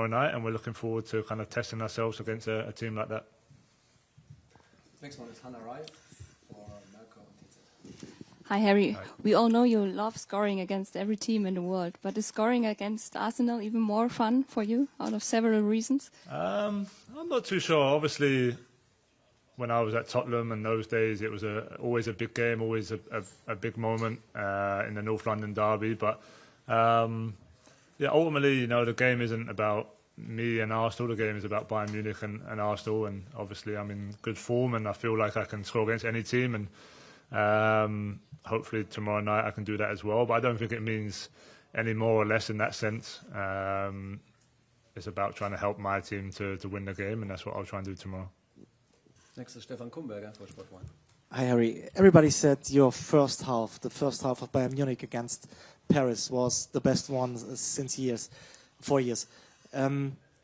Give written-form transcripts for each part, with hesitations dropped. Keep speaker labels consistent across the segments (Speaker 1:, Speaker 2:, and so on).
Speaker 1: tomorrow night, and we're looking forward to kind of testing ourselves against a team like that.
Speaker 2: Next one is Hannah Wright for Marco.
Speaker 3: Hi, Harry.
Speaker 1: Hi.
Speaker 3: We all know you love scoring against every team in the world, but is scoring against Arsenal even more fun for you, out of several reasons?
Speaker 1: I'm not too sure. Obviously, when I was at Tottenham in those days, it was always a big game, always a big moment in the North London derby. But ultimately, the game isn't about me and Arsenal. The game is about Bayern Munich and Arsenal. And obviously, I'm in good form, and I feel like I can score against any team. And hopefully tomorrow night I can do that as well. But I don't think it means any more or less in that sense. It's about trying to help my team to win the game, and that's what I'll try and do tomorrow.
Speaker 2: Next is Stefan Kumberger for Sport 1.
Speaker 4: Hi, Harry. Everybody said your first half, the first half of Bayern Munich against Paris, was the best one since 4 years.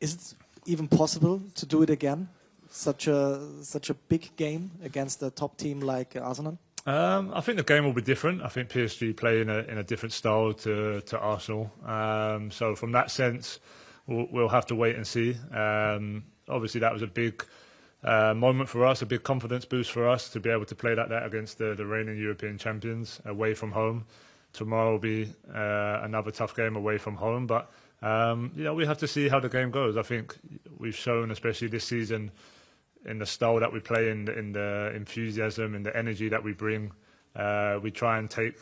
Speaker 4: Is it even possible to do it again? Such a big game against a top team like Arsenal?
Speaker 1: I think the game will be different. I think PSG play in a different style to Arsenal. So from that sense, we'll have to wait and see. Obviously, that was a big moment for us, a big confidence boost for us to be able to play like that against the reigning European champions away from home. Tomorrow will be another tough game away from home, but we have to see how the game goes. I think we've shown, especially this season, in the style that we play, in the enthusiasm, in the energy that we bring, we try and take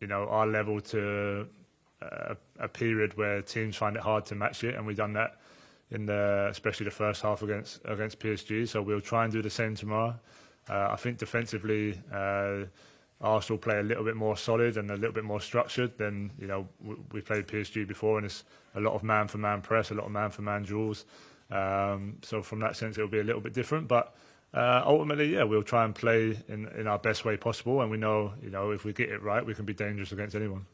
Speaker 1: our level to a period where teams find it hard to match it, and we've done that especially the first half against PSG. So we'll try and do the same tomorrow. I think defensively, Arsenal play a little bit more solid and a little bit more structured than we played PSG before, and it's a lot of man-for-man press, a lot of man-for-man duels. So from that sense, it'll be a little bit different. But ultimately, we'll try and play in our best way possible, and we know if we get it right, we can be dangerous against anyone.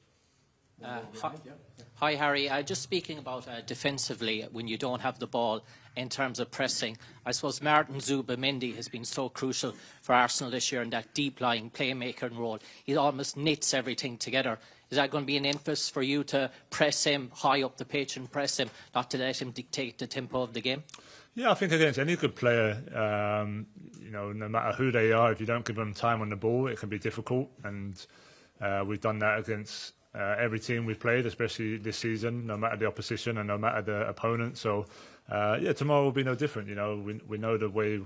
Speaker 5: Hi, Harry. Just speaking about defensively, when you don't have the ball in terms of pressing, I suppose Martin Zubimendi has been so crucial for Arsenal this year in that deep-lying playmaker role. He almost knits everything together. Is that going to be an emphasis for you to press him high up the pitch and press him, not to let him dictate the tempo of the game?
Speaker 1: Yeah, I think against any good player, no matter who they are, if you don't give them time on the ball, it can be difficult. And we've done that against every team we've played, especially this season, no matter the opposition and no matter the opponent. So, tomorrow will be no different. We know the way,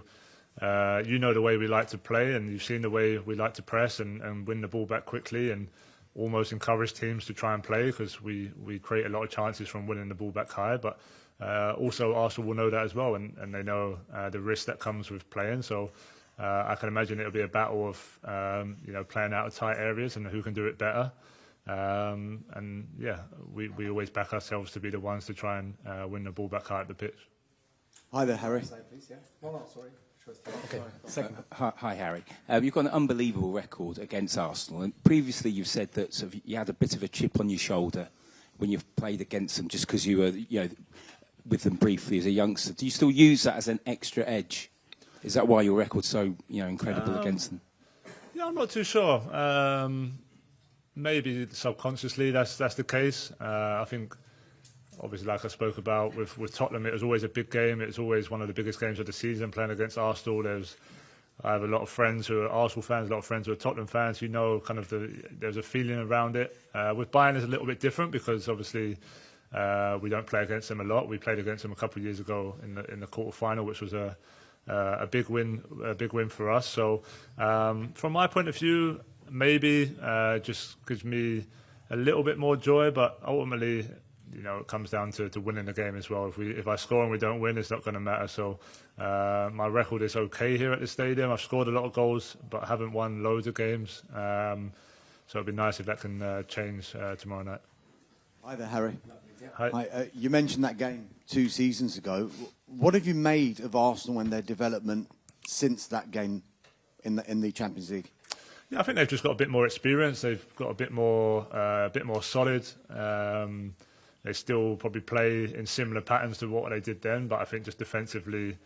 Speaker 1: the way we like to play, and you've seen the way we like to press and win the ball back quickly and almost encourage teams to try and play, because we create a lot of chances from winning the ball back high. But also Arsenal will know that as well, and they know the risk that comes with playing. So I can imagine it'll be a battle of playing out of tight areas and who can do it better. We always back ourselves to be the ones to try and win the ball back high at the pitch.
Speaker 6: Hi there, Harry.
Speaker 2: Sorry.
Speaker 6: Okay. Hi, Harry. You've got an unbelievable record against Arsenal, and previously you've said that sort of you had a bit of a chip on your shoulder when you've played against them, just because you were, with them briefly as a youngster. Do you still use that as an extra edge? Is that why your record's so, incredible against them?
Speaker 1: Yeah, I'm not too sure. Maybe subconsciously that's the case. I think, obviously, like I spoke about with Tottenham, it was always a big game. It was always one of the biggest games of the season, playing against Arsenal. I have a lot of friends who are Arsenal fans, a lot of friends who are Tottenham fans, kind of there's a feeling around it. With Bayern, it's a little bit different because obviously we don't play against them a lot. We played against them a couple of years ago in the quarter-final, which was a big win for us. So from my point of view, maybe just gives me a little bit more joy, but ultimately, it comes down to winning the game as well. If I score and we don't win, it's not going to matter. So my record is okay here at the stadium. I've scored a lot of goals, but haven't won loads of games. So it'd be nice if that can change tomorrow night.
Speaker 6: Hi there, Harry.
Speaker 1: Hi.
Speaker 6: Hi. You mentioned that game 2 seasons ago. What have you made of Arsenal and their development since that game in the Champions League?
Speaker 1: Yeah, I think they've just got a bit more experience. They've got a bit more solid. They still probably play in similar patterns to what they did then, but I think just defensively,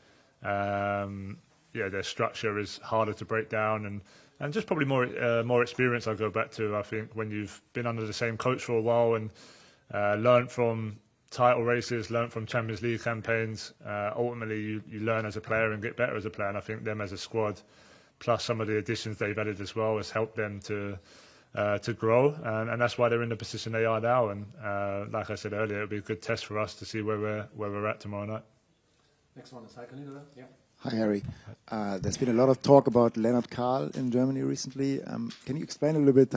Speaker 1: their structure is harder to break down, and just probably more experience. I go back to, I think, when you've been under the same coach for a while and learned from title races, learn from Champions League campaigns. Ultimately, you learn as a player and get better as a player. And I think them as a squad, plus some of the additions they've added as well, has helped them to grow. And that's why they're in the position they are now. And like I said earlier, it'll be a good test for us to see where we're at tomorrow night.
Speaker 2: Next one is Heiko. Yeah.
Speaker 7: Hi, Harry. There's been a lot of talk about Leonard Karl in Germany recently. Can you explain a little bit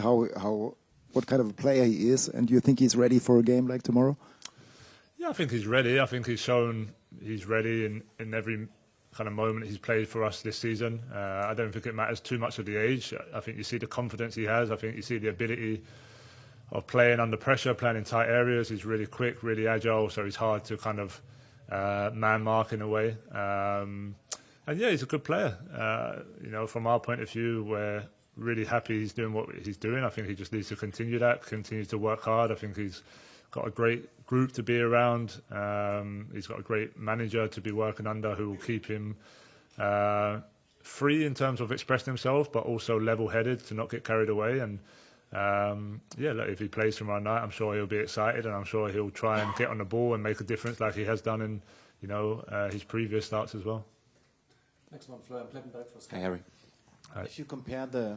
Speaker 7: what kind of a player he is, and do you think he's ready for a game like tomorrow?
Speaker 1: Yeah, I think he's ready. I think he's shown he's ready in every kind of moment he's played for us this season. I don't think it matters too much of the age. I think you see the confidence he has. I think you see the ability of playing under pressure, playing in tight areas. He's really quick, really agile, so he's hard to kind of man mark in a way. And yeah, he's a good player. From our point of view, we're really happy he's doing what he's doing. I think he just needs to continue that, continue to work hard. I think he's got a great group to be around. He's got a great manager to be working under who will keep him free in terms of expressing himself, but also level-headed to not get carried away. And look, if he plays tomorrow night, I'm sure he'll be excited, and I'm sure he'll try and get on the ball and make a difference like he has done in his previous starts as well.
Speaker 2: Next one, Florian Plettenberg for Sky.
Speaker 8: Hi, Harry.
Speaker 1: Hi.
Speaker 8: If you compare the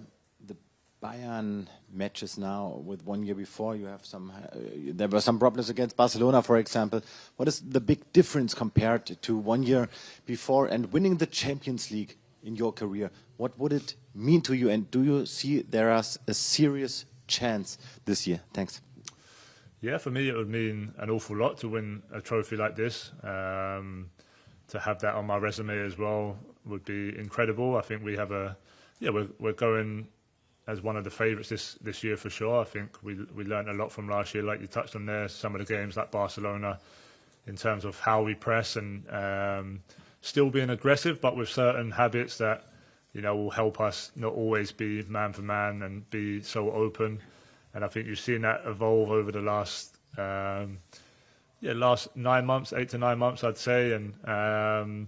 Speaker 8: Bayern matches now with 1 year before, you have there were some problems against Barcelona, for example. What is the big difference compared to 1 year before and winning the Champions League in your career? What would it mean to you, and do you see there is a serious chance this year? Thanks.
Speaker 1: Yeah, for me it would mean an awful lot to win a trophy like this. To have that on my resume as well would be incredible. I think we have we're going as one of the favourites this year for sure. I think we learned a lot from last year, like you touched on there, some of the games like Barcelona, in terms of how we press and still being aggressive, but with certain habits that will help us not always be man for man and be so open. And I think you've seen that evolve over the last 9 months, 8 to 9 months, I'd say. And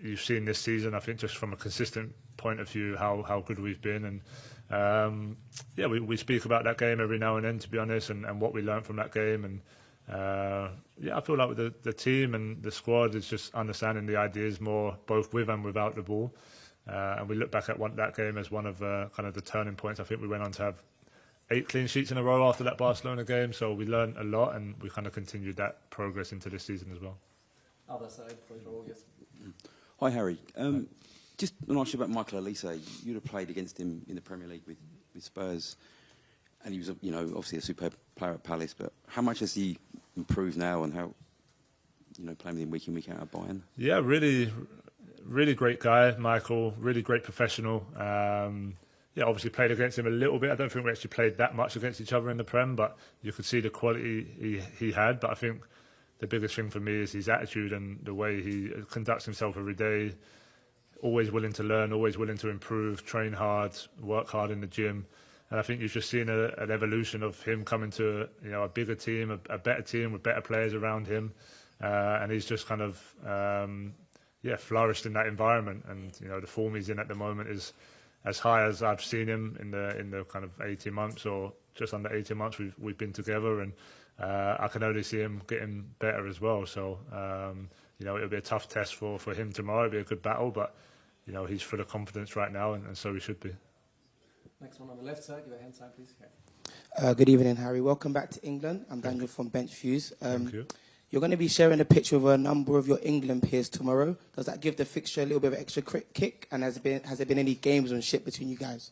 Speaker 1: you've seen this season, I think, just from a consistent point of view, how good we've been. And we speak about that game every now and then, to be honest, and what we learned from that game. And I feel like with the team and the squad is just understanding the ideas more, both with and without the ball. And we look back at that game as one of kind of the turning points. I think we went on to have 8 clean sheets in a row after that Barcelona game, so we learned a lot, and we kind of continued that progress into this season as well.
Speaker 2: Other side, yes.
Speaker 9: Hi, Harry. Just an ask you about Michael Olise. You'd have played against him in the Premier League with Spurs, and he was, obviously a superb player at Palace. But how much has he improved now, and how, playing with him week in, week out at Bayern?
Speaker 1: Yeah, really, really great guy, Michael. Really great professional. Obviously played against him a little bit. I don't think we actually played that much against each other in the Prem, but you could see the quality he had. But I think the biggest thing for me is his attitude and the way he conducts himself every day. Always willing to learn, always willing to improve, train hard, work hard in the gym. And I think you've just seen an evolution of him coming to a bigger team, a better team with better players around him. And he's just kind of flourished in that environment. And the form he's in at the moment is as high as I've seen him in the kind of 18 months or just under 18 months we've been together, and I can only see him getting better as well. So it'll be a tough test for him tomorrow. It'll be a good battle, but he's full of confidence right now, and so he should be.
Speaker 2: Next one on the left side, your hand side, please.
Speaker 10: Good evening, Harry. Welcome back to England. I'm Daniel from Bench Views.
Speaker 1: Thank you.
Speaker 10: You're going to be sharing a pitch with a number of your England peers tomorrow. Does that give the fixture a little bit of extra kick? And has there been any gamesmanship between you guys?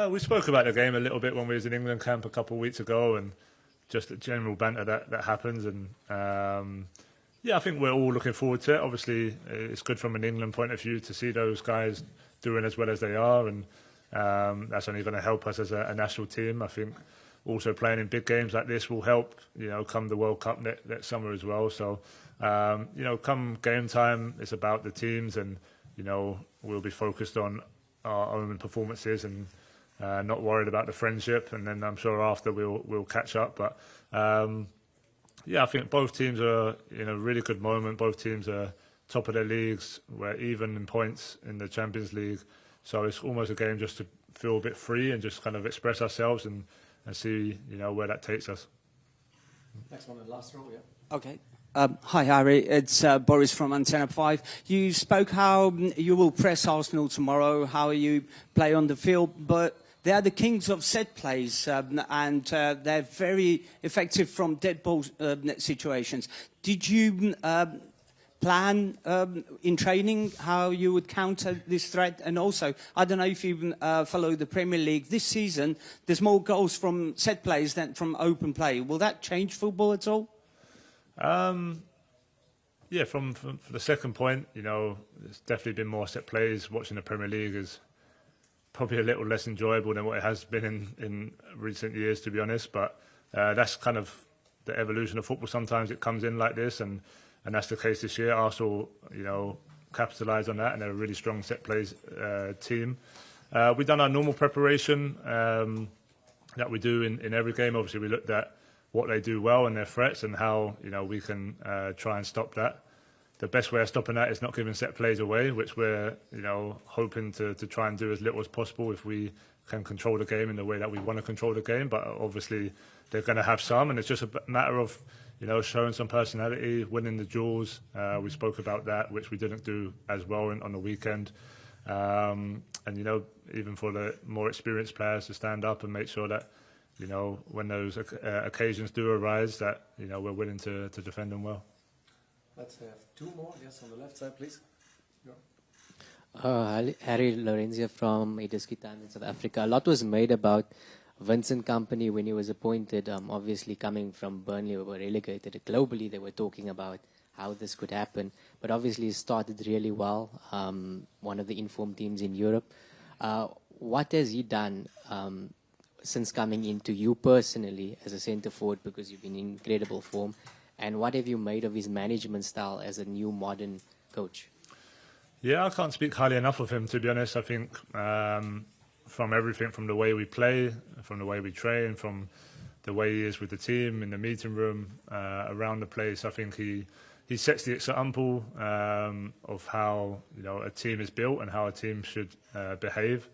Speaker 1: We spoke about the game a little bit when we was in England camp a couple of weeks ago, and just the general banter that happens. And I think we're all looking forward to it. Obviously, it's good from an England point of view to see those guys doing as well as they are, and that's only going to help us as a national team. I think also playing in big games like this will help, come the World Cup next summer as well. So, come game time, it's about the teams, and, we'll be focused on our own performances and not worried about the friendship. And then I'm sure after we'll catch up. But, I think both teams are in a really good moment. Both teams are top of their leagues. We're even in points in the Champions League. So it's almost a game just to feel a bit free and just kind of express ourselves and see, where that takes us.
Speaker 2: Next one, the last row, yeah.
Speaker 11: Okay. Hi, Harry. It's Boris from Antenna 5. You spoke how you will press Arsenal tomorrow, how you play on the field, but they are the kings of set plays, and they're very effective from dead ball situations. Did you plan in training how you would counter this threat? And also, I don't know if you follow the Premier League. This season, there's more goals from set plays than from open play. Will that change football at all?
Speaker 1: Yeah, from the second point, there's definitely been more set plays. Watching the Premier League is probably a little less enjoyable than what it has been in recent years, to be honest. But that's kind of the evolution of football. Sometimes it comes in like this, and that's the case this year. Arsenal, capitalised on that, and they're a really strong set plays team. We've done our normal preparation that we do in every game. Obviously, we looked at what they do well and their threats, and how we can try and stop that. The best way of stopping that is not giving set plays away, which we're hoping to try and do as little as possible if we can control the game in the way that we want to control the game. But obviously they're going to have some, and it's just a matter of showing some personality, winning the duels. We spoke about that, which we didn't do as well on the weekend. And even for the more experienced players to stand up and make sure that when those occasions do arise, that we're willing to defend them well.
Speaker 2: Let's have two more. Yes, on the left side, please.
Speaker 12: Harry Lorenzia from Idiski Times in South Africa. A lot was made about Vincent Kompany when he was appointed. Obviously, coming from Burnley, we were relegated. Globally, they were talking about how this could happen. But obviously, he started really well. One of the informed teams in Europe. What has he done since coming into you personally as a centre forward, because you've been in incredible form? And what have you made of his management style as a new modern coach?
Speaker 1: Yeah, I can't speak highly enough of him, to be honest. I think from everything, from the way we play, from the way we train, from the way he is with the team, in the meeting room, around the place, I think he sets the example of how a team is built and how a team should behave.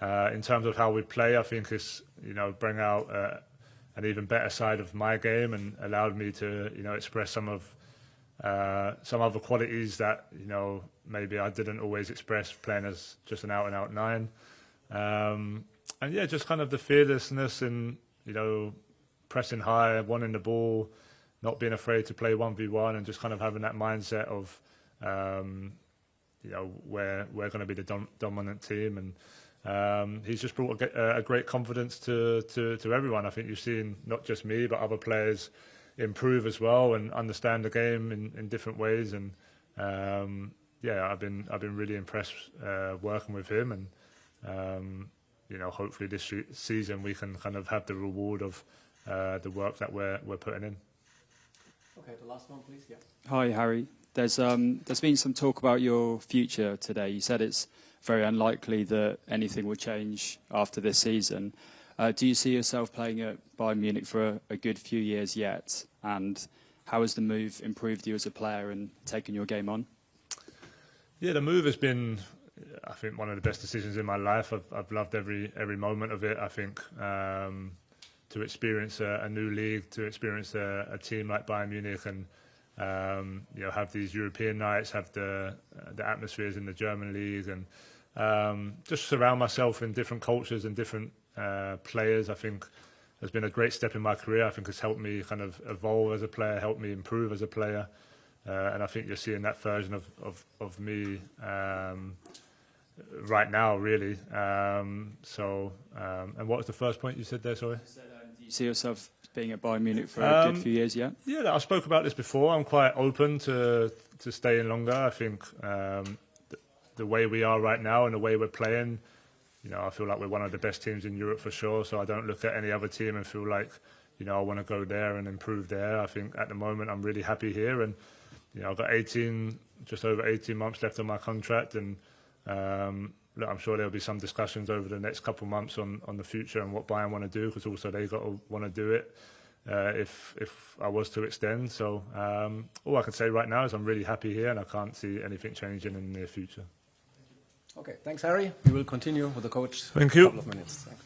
Speaker 1: In terms of how we play, I think it's bring out an even better side of my game, and allowed me to express some other qualities that maybe I didn't always express playing as just an out and out nine. And yeah, just kind of the fearlessness and pressing high, wanting the ball, not being afraid to play 1v1, and just kind of having that mindset of we're going to be the dominant team. And he's just brought a great confidence to everyone. I think you've seen not just me, but other players improve as well and understand the game in different ways. And yeah, I've been really impressed working with him. And hopefully this season we can kind of have the reward of the work that we're putting in.
Speaker 2: Okay, the last one, please. Yeah.
Speaker 13: Hi, Harry. There's been some talk about your future today. You said it's very unlikely that anything will change after this season. Do you see yourself playing at Bayern Munich for a good few years yet? And how has the move improved you as a player and taken your game on?
Speaker 1: Yeah, the move has been, I think, one of the best decisions in my life. I've loved every moment of it. I think to experience a new league, to experience a team like Bayern Munich, and have these European nights, have the atmospheres in the German league, and just surround myself in different cultures and different players, I think has been a great step in my career. I think it's helped me kind of evolve as a player, helped me improve as a player. And I think you're seeing that version of me right now, really. And what was the first point you said there, sorry?
Speaker 13: Do you see yourself being at Bayern Munich for a good few years yet? Yeah,
Speaker 1: I spoke about this before. I'm quite open to staying longer. I think the way we are right now and the way we're playing, I feel like we're one of the best teams in Europe for sure. So I don't look at any other team and feel like, I want to go there and improve there. I think at the moment I'm really happy here, and I've got just over 18 months left on my contract, and look, I'm sure there'll be some discussions over the next couple of months on the future and what Bayern want to do, because also they've got to want to do it if I was to extend. So all I can say right now is I'm really happy here, and I can't see anything changing in the near future.
Speaker 2: Okay, thanks, Harry. We will continue with the coach.
Speaker 1: Thank you.
Speaker 2: In a couple of minutes. Thanks.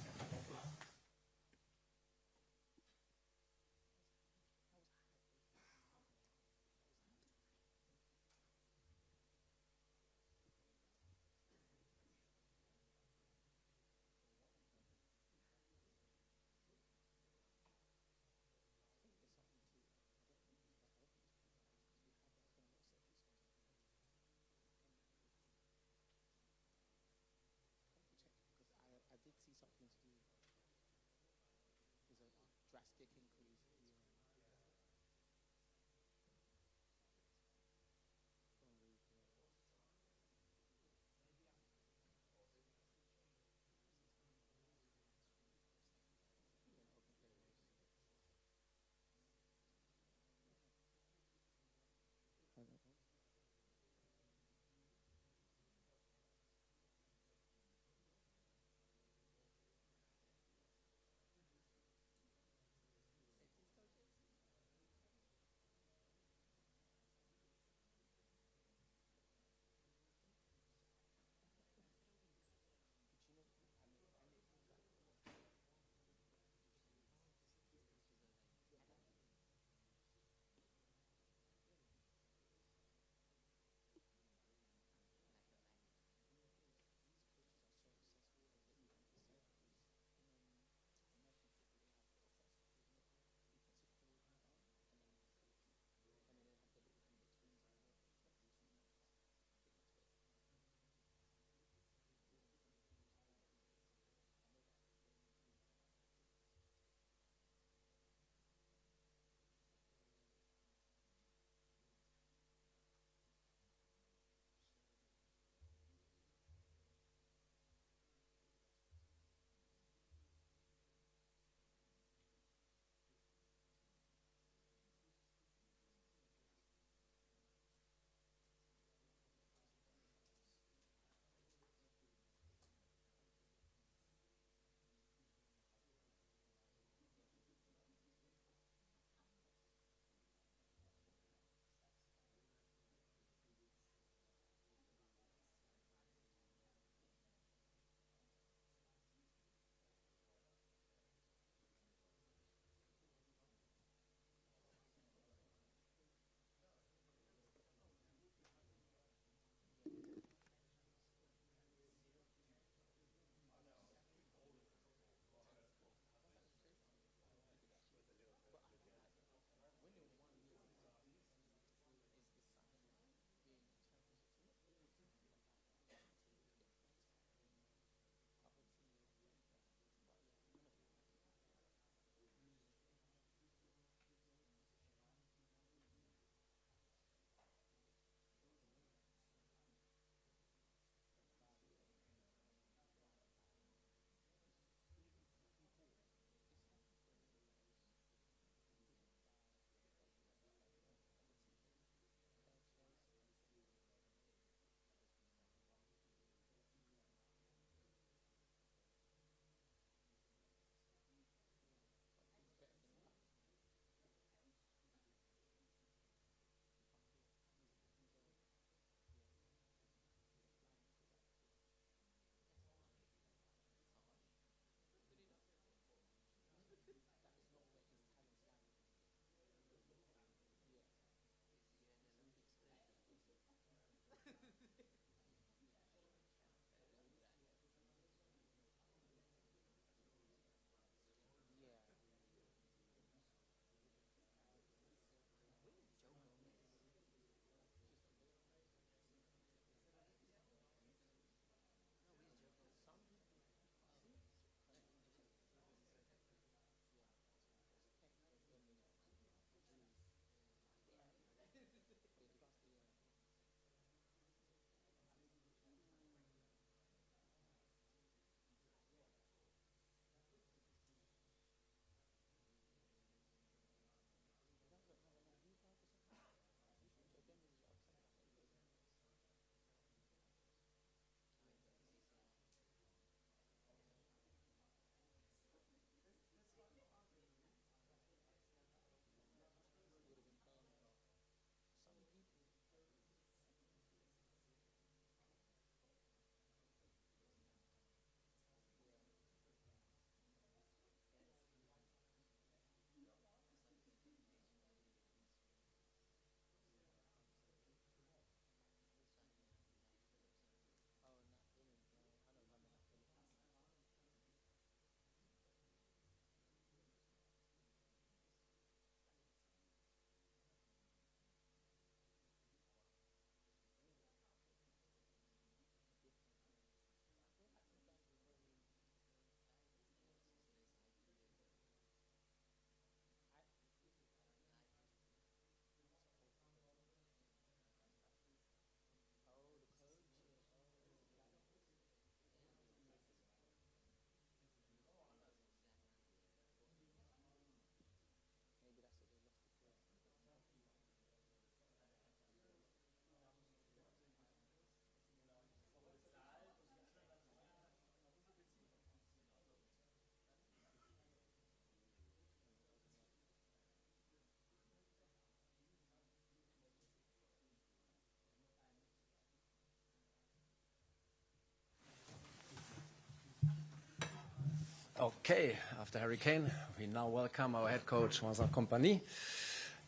Speaker 2: Okay, after Harry Kane, we now welcome our head coach, Vincent Kompany.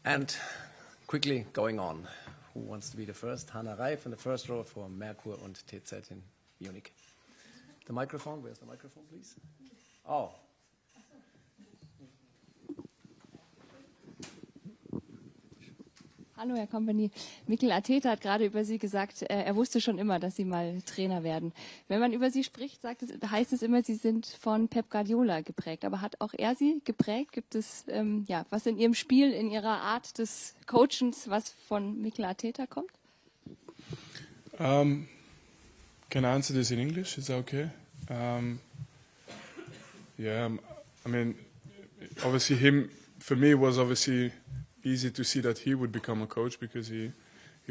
Speaker 2: And quickly going on, who wants to be the first? Hannah Reif in the first row for Merkur und TZ in Munich. The microphone, where's the microphone, please? Oh.
Speaker 3: Hallo, Herr Kompany. Mikel Arteta hat gerade über Sie gesagt, er wusste schon immer, dass Sie mal Trainer werden. Wenn man über Sie spricht, heißt es immer, Sie sind von Pep Guardiola geprägt. Aber hat auch er Sie geprägt? Gibt es was in Ihrem Spiel, in Ihrer Art des Coachens, was von Mikel Arteta kommt?
Speaker 14: Can I answer this in English? Is that okay? Yeah, I mean, obviously for me, it was obviously easy to see that he would become a coach because he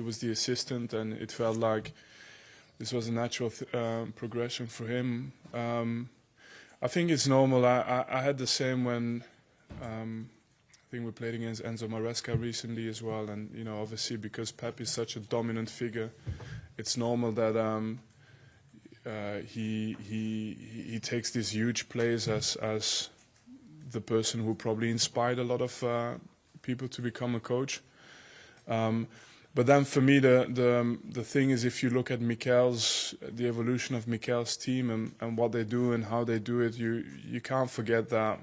Speaker 14: was the assistant, and it felt like this was a natural progression for him. I think it's normal. I had the same when I think we played against Enzo Maresca recently as well, and obviously because Pep is such a dominant figure, it's normal that he takes these huge plays as the person who probably inspired a lot of people to become a coach. But then for me, the thing is, if you look at the evolution of Mikel's team and what they do and how they do it, you can't forget that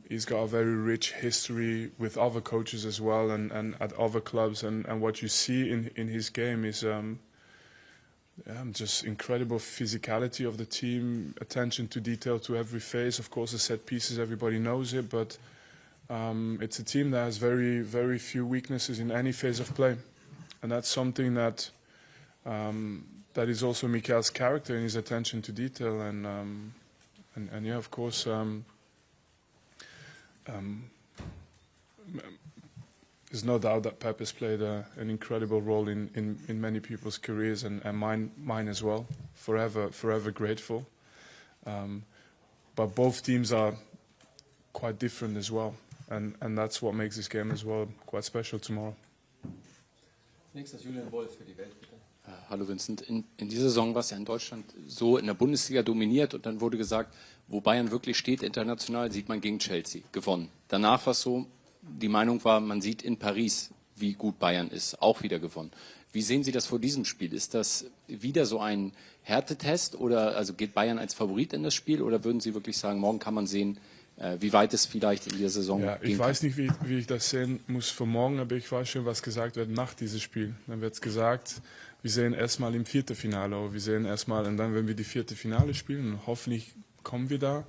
Speaker 14: he's got a very rich history with other coaches as well and at other clubs. And what you see in his game is just incredible physicality of the team, attention to detail to every phase. Of course, the set pieces, everybody knows it, but it's a team that has very, very few weaknesses in any phase of play, and that's something that is also Mikel's character and his attention to detail. And yeah, of course, there's no doubt that Pep has played an incredible role in many people's careers and mine as well. Forever grateful. But both teams are quite different as well. And that's what makes this game as well quite special tomorrow.
Speaker 2: Nächstes Julian Wolf für die Welt, bitte.
Speaker 15: Hallo Vincent, in dieser Saison war es ja in Deutschland so in der Bundesliga dominiert und dann wurde gesagt, wo Bayern wirklich steht international, sieht man gegen Chelsea, gewonnen. Danach war es so, die Meinung war, man sieht in Paris, wie gut Bayern ist, auch wieder gewonnen. Wie sehen Sie das vor diesem Spiel? Ist das wieder so ein Härtetest oder also geht Bayern als Favorit in das Spiel oder würden Sie wirklich sagen, morgen kann man sehen, wie weit es vielleicht in der Saison
Speaker 14: gehen kann? Ich weiß nicht, wie ich das sehen muss für morgen, aber ich weiß schon, was gesagt wird nach diesem Spiel. Dann wird es gesagt, wir sehen erstmal im Viertelfinale, wir sehen erstmal, und dann, wenn wir die Viertelfinale spielen, und hoffentlich kommen wir da,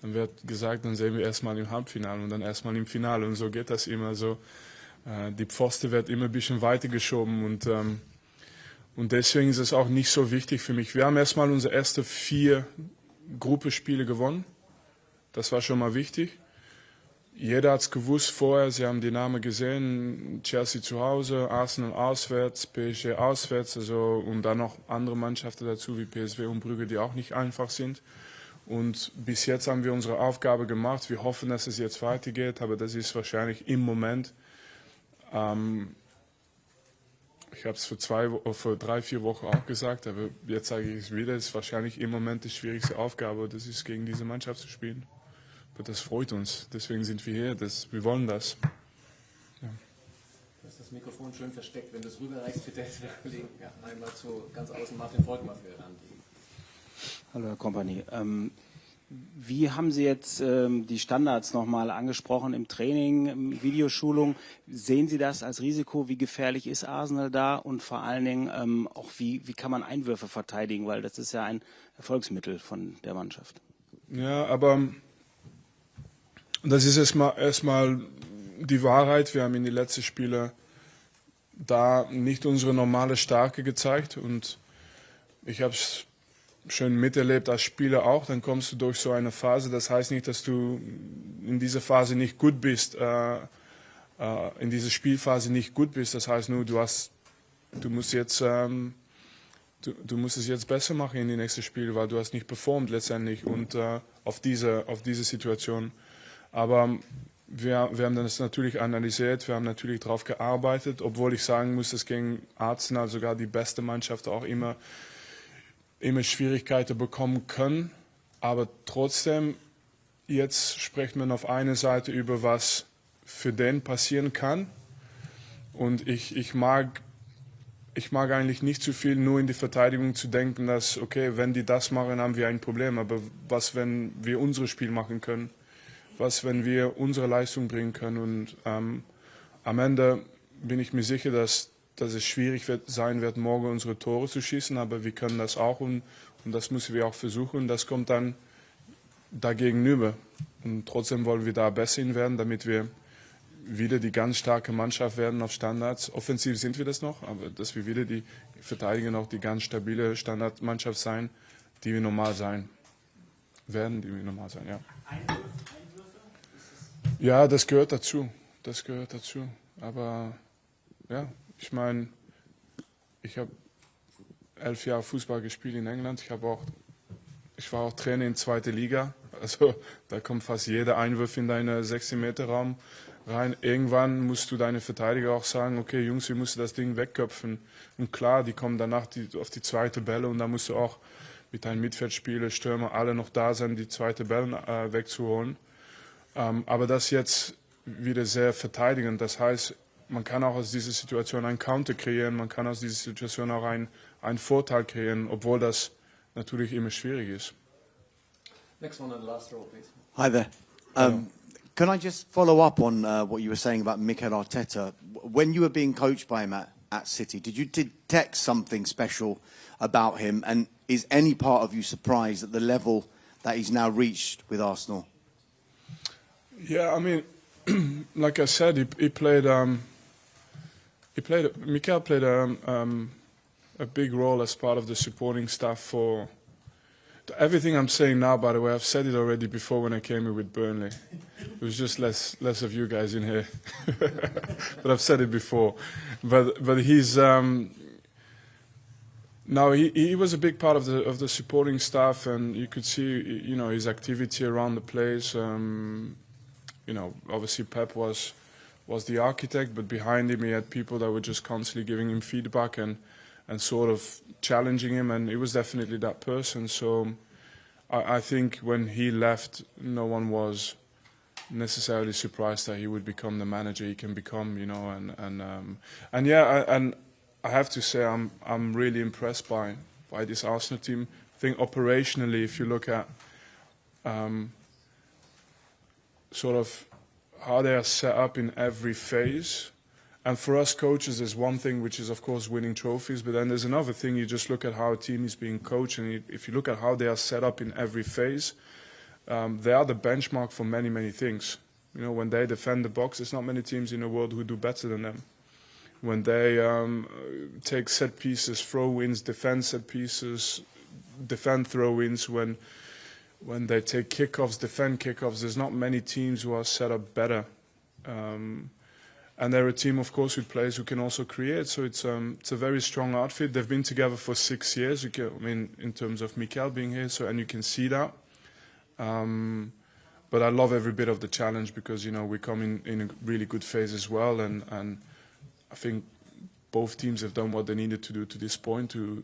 Speaker 14: dann wird gesagt, dann sehen wir erstmal im Halbfinale und dann erstmal im Finale. Und so geht das immer so. Die Pfoste wird immer ein bisschen weiter geschoben und deswegen ist es auch nicht so wichtig für mich. Wir haben erstmal unsere ersten 4 Gruppenspiele gewonnen. Das war schon mal wichtig. Jeder hat es gewusst vorher, sie haben die Namen gesehen, Chelsea zu Hause, Arsenal auswärts, PSG auswärts, und dann noch andere Mannschaften dazu wie PSV und Brügge, die auch nicht einfach sind. Und bis jetzt haben wir unsere Aufgabe gemacht. Wir hoffen, dass es jetzt weitergeht, aber das ist wahrscheinlich im Moment, ich habe es vor 3-4 Wochen auch gesagt, aber jetzt sage ich es wieder, es ist wahrscheinlich im Moment die schwierigste Aufgabe, das ist gegen diese Mannschaft zu spielen. Aber das freut uns, deswegen sind wir hier, wir wollen das. Ja.
Speaker 2: Du hast das Mikrofon schön versteckt, wenn du es rüberreichst für den Kollegen. Ja, einmal zu ganz außen Martin Volkmar für Andi.
Speaker 11: Hallo Herr Kompany. Wie haben Sie jetzt die Standards nochmal angesprochen im Training, Videoschulung? Sehen Sie das als Risiko? Wie gefährlich ist Arsenal da? Und vor allen Dingen auch, wie kann man Einwürfe verteidigen? Weil das ist ja ein Erfolgsmittel von der Mannschaft.
Speaker 14: Ja, aber das ist erstmal die Wahrheit. Wir haben in den letzten Spielen da nicht unsere normale Stärke gezeigt. Und ich habe es schön miterlebt als Spieler auch, dann kommst du durch so eine Phase. Das heißt nicht, dass du in dieser Phase nicht gut bist, in dieser Spielphase nicht gut bist. Das heißt nur, du musst es jetzt besser machen in die nächsten Spiele, weil du hast nicht performt letztendlich und auf diese Situation. Aber wir haben das natürlich analysiert, wir haben natürlich darauf gearbeitet, obwohl ich sagen muss, dass gegen Arsenal sogar die beste Mannschaft auch immer Schwierigkeiten bekommen können. Aber trotzdem, jetzt spricht man auf einer Seite über, was für den passieren kann. Und ich mag eigentlich nicht zu viel nur in die Verteidigung zu denken, dass, okay, wenn die das machen, haben wir ein Problem. Aber was, wenn wir unser Spiel machen können? Was, wenn wir unsere Leistung bringen können? Und am Ende bin ich mir sicher, dass es schwierig sein wird, morgen unsere Tore zu schießen. Aber wir können das auch und das müssen wir auch versuchen. Das kommt dann dagegenüber. Und trotzdem wollen wir da besser werden, damit wir wieder die ganz starke Mannschaft werden auf Standards. Offensiv sind wir das noch, aber dass wir wieder die Verteidiger noch die ganz stabile Standardmannschaft sein, die wir normal sein werden, die wir normal sein, ja. Ja, das gehört dazu. Das gehört dazu. Aber ja, ich meine, ich habe 11 Jahre Fußball gespielt in England. Ich war auch Trainer in 2. Liga. Also da kommt fast jeder Einwurf in deinen 16-Meter-Raum rein. Irgendwann musst du deine Verteidiger auch sagen, okay Jungs, wir müssen das Ding wegköpfen. Und klar, die kommen danach auf die zweite Bälle und da musst du auch mit deinen Mitfeldspielern, Stürmer, alle noch da sein, die zweite Bälle wegzuholen. Aber das jetzt wieder sehr verteidigend. Das heißt, man kann auch aus dieser Situation einen Counter kreieren, man kann aus dieser Situation auch einen Vorteil kreieren, obwohl das natürlich immer schwierig ist.
Speaker 2: Next one on the last row, please.
Speaker 16: Hi there. Can I just follow up on what you were saying about Mikel Arteta? When you were being coached by him at City, did you detect something special about him? And is any part of you surprised at the level that he's now reached with Arsenal?
Speaker 14: Yeah, I mean, like I said, Mikel played a big role as part of the supporting staff for everything I'm saying now. By the way, I've said it already before when I came here with Burnley. It was just less of you guys in here, but I've said it before. But he's now he was a big part of the supporting staff, and you could see his activity around the place. Obviously Pep was the architect, but behind him he had people that were just constantly giving him feedback and sort of challenging him, and he was definitely that person. So I think when he left, no one was necessarily surprised that he would become the manager he can become, and I have to say I'm really impressed by this Arsenal team. I think operationally, if you look at sort of how they are set up in every phase. And for us coaches, there's one thing, which is, of course, winning trophies. But then there's another thing. You just look at how a team is being coached. And if you look at how they are set up in every phase, they are the benchmark for many, many things. When they defend the box, there's not many teams in the world who do better than them. When they take set pieces, throw-ins, defend set pieces, defend throw-ins, when they take kickoffs, defend kickoffs, there's not many teams who are set up better. And they're a team, of course, with players who can also create. So it's a very strong outfit. They've been together for 6 years. In terms of Mikel being here, and you can see that. But I love every bit of the challenge because we come in a really good phase as well, and I think both teams have done what they needed to do to this point to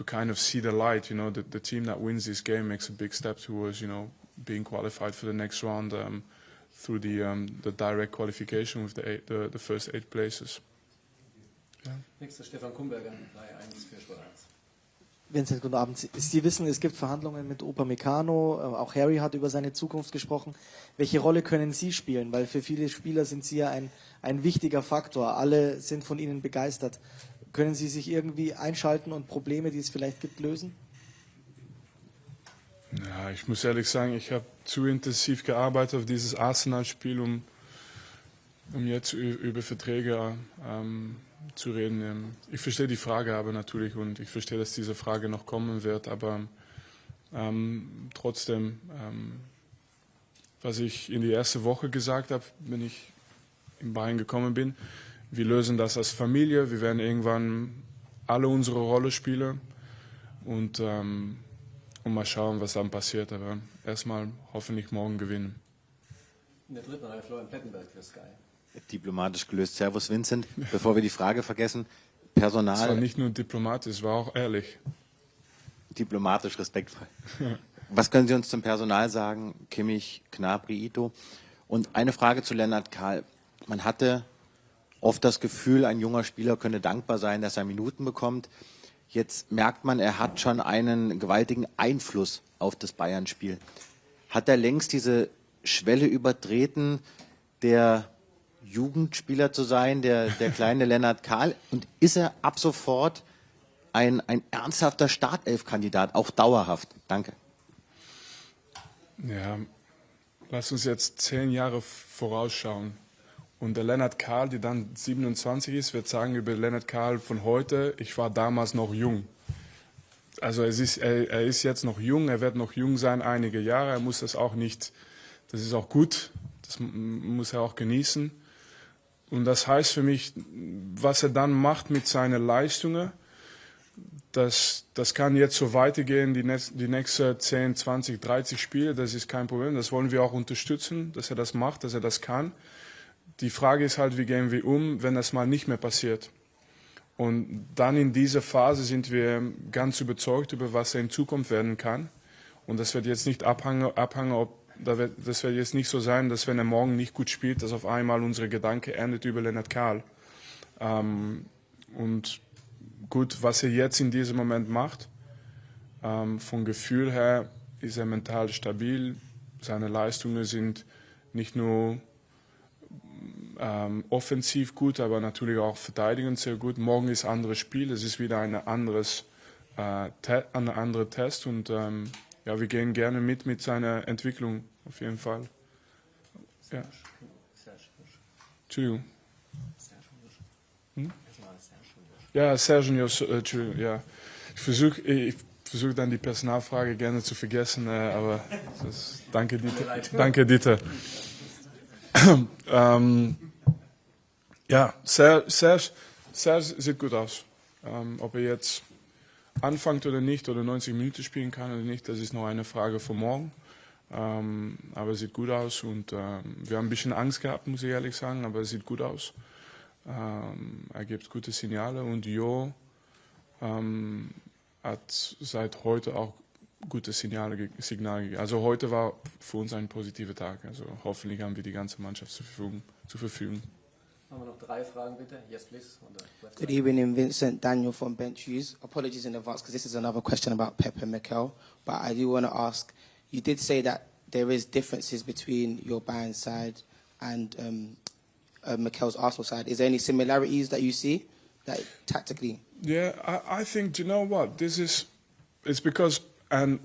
Speaker 14: kind of see the light. The team that wins this game makes a big step towards being qualified for the next round. Through the direct qualification with the first 8 places. Ja.
Speaker 2: Nächster Stefan Kumberger, 3-1 für Sport 1.
Speaker 4: Vincent, guten Abend. Sie wissen, es gibt Verhandlungen mit Upamecano, auch Harry hat über seine Zukunft gesprochen. Welche Rolle können Sie spielen? Weil für viele Spieler sind Sie ja ein wichtiger Faktor. Alle sind von Ihnen begeistert. Können Sie sich irgendwie einschalten und Probleme, die es vielleicht gibt, lösen?
Speaker 14: Ja, ich muss ehrlich sagen, ich habe zu intensiv gearbeitet auf dieses Arsenal-Spiel, um jetzt über Verträge zu reden. Ich verstehe die Frage aber natürlich und ich verstehe, dass diese Frage noch kommen wird, aber trotzdem, was ich in die erste Woche gesagt habe, wenn ich in Bayern gekommen bin, wir lösen das als Familie, wir werden irgendwann alle unsere Rolle spielen und mal schauen, was dann passiert. Aber erstmal hoffentlich morgen gewinnen.
Speaker 2: In der dritten Reihe Florian Plettenberg für Sky.
Speaker 8: Diplomatisch gelöst. Servus Vincent. Bevor wir die Frage vergessen, Personal...
Speaker 14: Es war nicht nur diplomatisch, es war auch ehrlich.
Speaker 8: diplomatisch respektvoll. Was können Sie uns zum Personal sagen? Kimmich, Gnabry, Ito. Und eine Frage zu Lennart Kahl. Man hatte oft das Gefühl, ein junger Spieler könne dankbar sein, dass er Minuten bekommt. Jetzt merkt man, er hat schon einen gewaltigen Einfluss auf das Bayern-Spiel. Hat er längst diese Schwelle übertreten, der Jugendspieler zu sein, der kleine Lennart Kahl? Und ist er ab sofort ein ernsthafter Startelf-Kandidat, auch dauerhaft? Danke.
Speaker 14: Ja, lass uns jetzt 10 Jahre vorausschauen. Und der Lennart Kahl, der dann 27 ist, wird sagen über Lennart Kahl von heute, ich war damals noch jung. Also er ist jetzt noch jung, er wird noch jung sein, einige Jahre, er muss das auch nicht, das ist auch gut, das muss er auch genießen. Und das heißt für mich, was er dann macht mit seinen Leistungen, das kann jetzt so weitergehen, die nächsten 10, 20, 30 Spiele, das ist kein Problem, das wollen wir auch unterstützen, dass er das macht, dass er das kann. Die Frage ist halt, wie gehen wir um, wenn das mal nicht mehr passiert. Und dann in dieser Phase sind wir ganz überzeugt über, was er in Zukunft werden kann. Und das wird jetzt nicht abhängen, das wird jetzt nicht so sein, dass wenn er morgen nicht gut spielt, dass auf einmal unsere Gedanke endet über Lennart Kahl. Und gut, was er jetzt in diesem Moment macht, vom Gefühl her ist er mental stabil. Seine Leistungen sind nicht nur offensiv gut, aber natürlich auch verteidigend sehr gut. Morgen ist ein anderes Spiel, es ist wieder ein anderer Test und ja, wir gehen gerne mit seiner Entwicklung auf jeden Fall. Ja. Entschuldigung. Ja, Sergio, Entschuldigung, ja. Ich versuche dann die Personalfrage gerne zu vergessen, aber danke Dieter. Danke Dieter. Ja, Serge sieht gut aus. Ob er jetzt anfängt oder nicht, oder 90 Minuten spielen kann oder nicht, das ist noch eine Frage von morgen. Aber er sieht gut aus und wir haben ein bisschen Angst gehabt, muss ich ehrlich sagen, aber er sieht gut aus. Er gibt gute Signale und Jo hat seit heute auch gute Signale gegeben. Also heute war für uns ein positiver Tag. Also hoffentlich haben wir die ganze Mannschaft zur Verfügung.
Speaker 2: Haben wir noch 3 Fragen, bitte? Yes, please.
Speaker 10: Good evening, Vincent. Daniel from Bench Use. Apologies in advance because this is another question about Pep and Mikel. But I do want to ask, you did say that there is differences between your Bayern side and Mikel's Arsenal side. Is there any similarities that you see, that tactically?
Speaker 14: Yeah, I think, you know what, it's because, and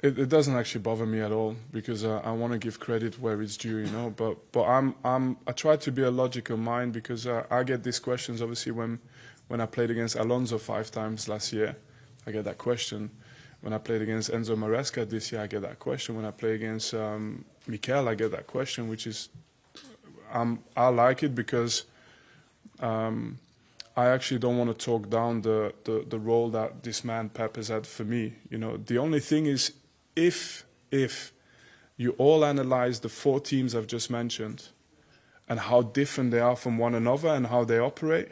Speaker 14: it doesn't actually bother me at all because I want to give credit where it's due, you know. But I try to be a logical mind because I get these questions obviously when I played against Alonso 5 times last year. I get that question. When I played against Enzo Maresca this year, I get that question. When I play against Mikel, I get that question, which is I like it because I actually don't want to talk down the role that this man Pep has had for me. You know, the only thing is, if you all analyze the 4 teams I've just mentioned and how different they are from one another and how they operate,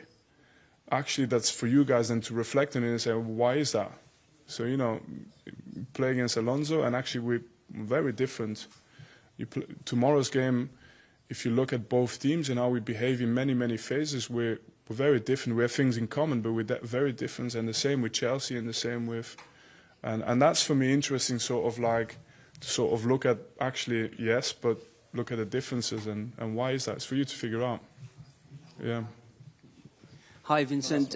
Speaker 14: actually that's for you guys then to reflect on it and say, why is that? So, you know, play against Alonso and actually we're very different. Tomorrow's game, if you look at both teams and how we behave in many, many phases, we're very different. We have things in common, but we're very different. And the same with Chelsea and the same with... And that's for me interesting, sort of look at, actually, yes, but look at the differences and why is that? It's for you to figure out. Yeah.
Speaker 11: Hi, Vincent.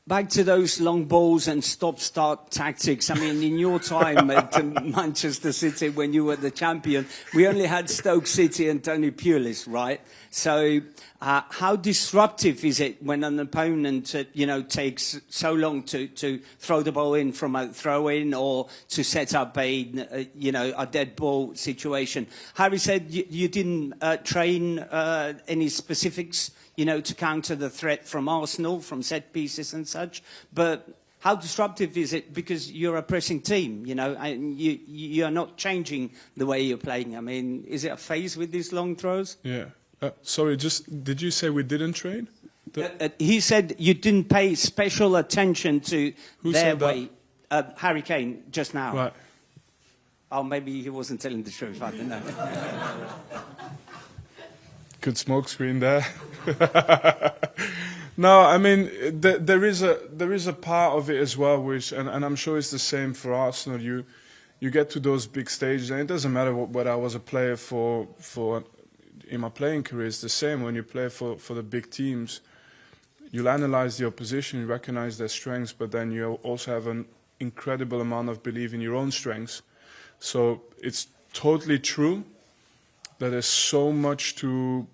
Speaker 11: Back to those long balls and stop-start tactics. I mean, in your time at Manchester City, when you were the champion, we only had Stoke City and Tony Pulis, right? So how disruptive is it when an opponent, takes so long to throw the ball in from a throw-in or to set up a dead ball situation? Harry said you didn't train any specifics, to counter the threat from Arsenal, from set pieces and such. But how disruptive is it? Because you're a pressing team, and you are not changing the way you're playing. I mean, is it a phase with these long throws?
Speaker 14: Yeah. Sorry, did you say we didn't train?
Speaker 11: He said you didn't pay special attention to their way. Harry Kane, just now.
Speaker 14: Right.
Speaker 11: Oh, maybe he wasn't telling the truth. I don't know.
Speaker 14: Good smoke screen there. No, I mean there is a part of it as well, which and I'm sure it's the same for Arsenal. You get to those big stages, and it doesn't matter whether I was a player for in my playing career. It's the same when you play for the big teams. You'll analyze the opposition, you recognize their strengths, but then you also have an incredible amount of belief in your own strengths. So it's totally true that there's so much to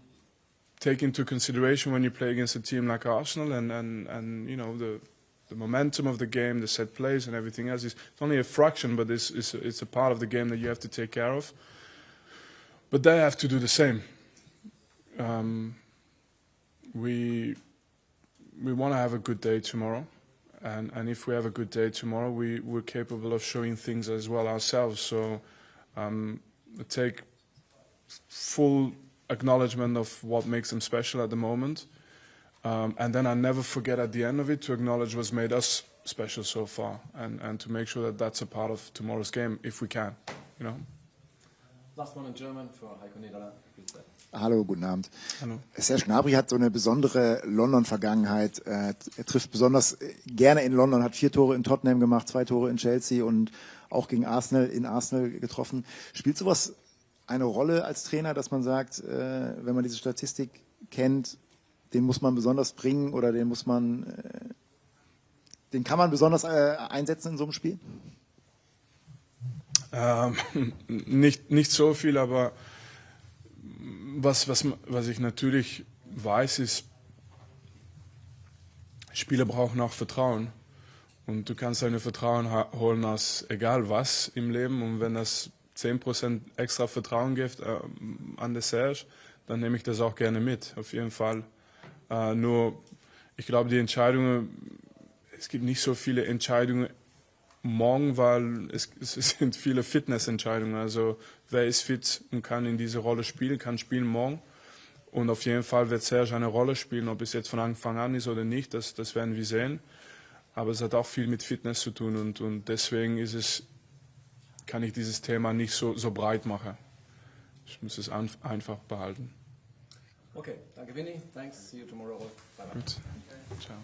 Speaker 14: take into consideration when you play against a team like Arsenal, and you know the momentum of the game, the set plays, and everything else. It's only a fraction, but it's a part of the game that you have to take care of. But they have to do the same. We want to have a good day tomorrow, and if we have a good day tomorrow, we're capable of showing things as well ourselves. So take full acknowledgement of what makes them special at the moment, and then I never forget at the end of it to acknowledge what's made us special so far, and to make sure that that's a part of tomorrow's game if we can, you know.
Speaker 2: Last one in German for Heiko Niederland.
Speaker 7: Hallo, guten Abend.
Speaker 14: Hallo.
Speaker 7: Serge Gnabry hat so eine besondere London-Vergangenheit. Er trifft besonders gerne in London, hat 4 Tore in Tottenham gemacht, 2 Tore in Chelsea und auch gegen Arsenal getroffen. Spielt sowas eine Rolle als Trainer, dass man sagt, wenn man diese Statistik kennt, den muss man besonders bringen oder den kann man besonders einsetzen in so einem Spiel?
Speaker 14: Nicht so viel, aber was ich natürlich weiß, ist, Spieler brauchen auch Vertrauen. Und du kannst deine Vertrauen holen aus egal was im Leben. Und wenn das 10% extra Vertrauen gibt an den Serge, dann nehme ich das auch gerne mit, auf jeden Fall. Nur, ich glaube, die Entscheidungen, es gibt nicht so viele Entscheidungen morgen, weil es sind viele Fitnessentscheidungen. Also wer ist fit und kann in diese Rolle spielen, kann spielen morgen. Und auf jeden Fall wird Serge eine Rolle spielen, ob es jetzt von Anfang an ist oder nicht, das werden wir sehen. Aber es hat auch viel mit Fitness zu tun und deswegen kann ich dieses Thema nicht so breit machen. Ich muss es einfach behalten.
Speaker 2: Okay, danke Vinny. Thanks. See you tomorrow. Bye bye.
Speaker 14: Gut. Ciao.